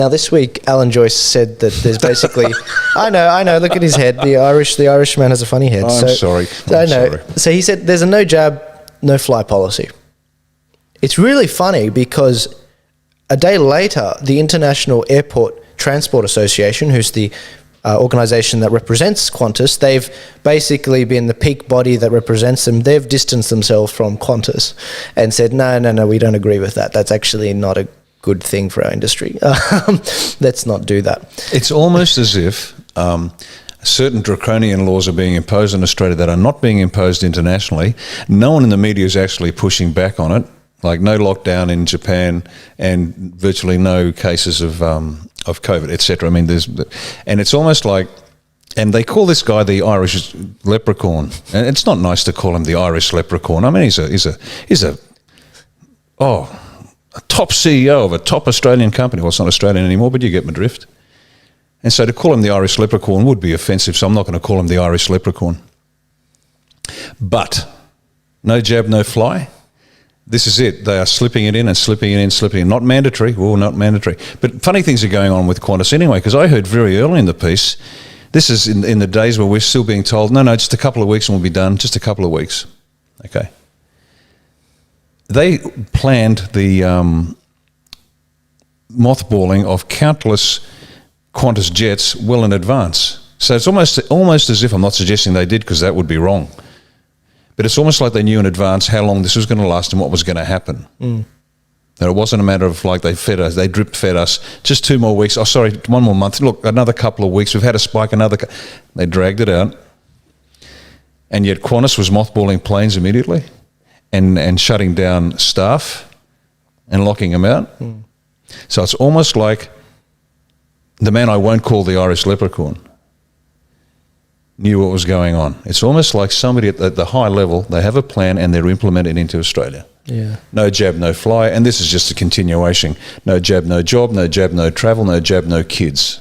Now this week, Alan Joyce said that there's basically, I know. Look at his head. The Irishman has a funny head. I'm sorry. So he said there's a no jab, no fly policy. It's really funny because a day later, the International Airport Transport Association, who's the organisation that represents Qantas, they've basically been the peak body that represents them. They've distanced themselves from Qantas and said, no, we don't agree with that. That's actually not a good thing for our industry. Let's not do that. It's almost as if certain draconian laws are being imposed in Australia that are not being imposed internationally. No one in the media is actually pushing back on it, like no lockdown in Japan and virtually no cases of COVID, etc. I mean, and it's almost like, and they call this guy the Irish leprechaun, and it's not nice to call him the Irish leprechaun. I mean, he's a top CEO of a top Australian company. Well, it's not Australian anymore, but you get my drift. And so to call him the Irish leprechaun would be offensive, so I'm not going to call him the Irish leprechaun. But no jab, no fly. This is it. They are slipping it in and slipping it in, slipping it in. Not mandatory. Well, not mandatory. But funny things are going on with Qantas anyway, because I heard very early in the piece, this is in the days where we're still being told, no, just a couple of weeks and we'll be done, just a couple of weeks. Okay. They planned the mothballing of countless Qantas jets well in advance. So it's almost as if, I'm not suggesting they did because that would be wrong, but it's almost like they knew in advance how long this was going to last and what was going to happen. And it wasn't a matter of like they drip fed us, just 2 more weeks, 1 more month, look, another couple of weeks, we've had a spike, they dragged it out. And yet Qantas was mothballing planes immediately. And shutting down staff and locking them out. So it's almost like the man I won't call the Irish leprechaun knew what was going on. It's almost like somebody at the high level, they have a plan and they're implementing it into Australia. Yeah. No jab, no fly, and this is just a continuation. No jab, no job, no jab, no travel, no jab, no kids.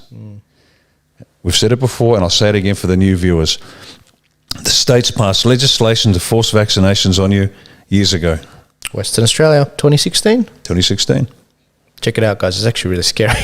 We've said it before and I'll say it again for the new viewers. The states passed legislation to force vaccinations on you years ago. Western Australia, 2016? 2016. Check it out, guys. It's actually really scary.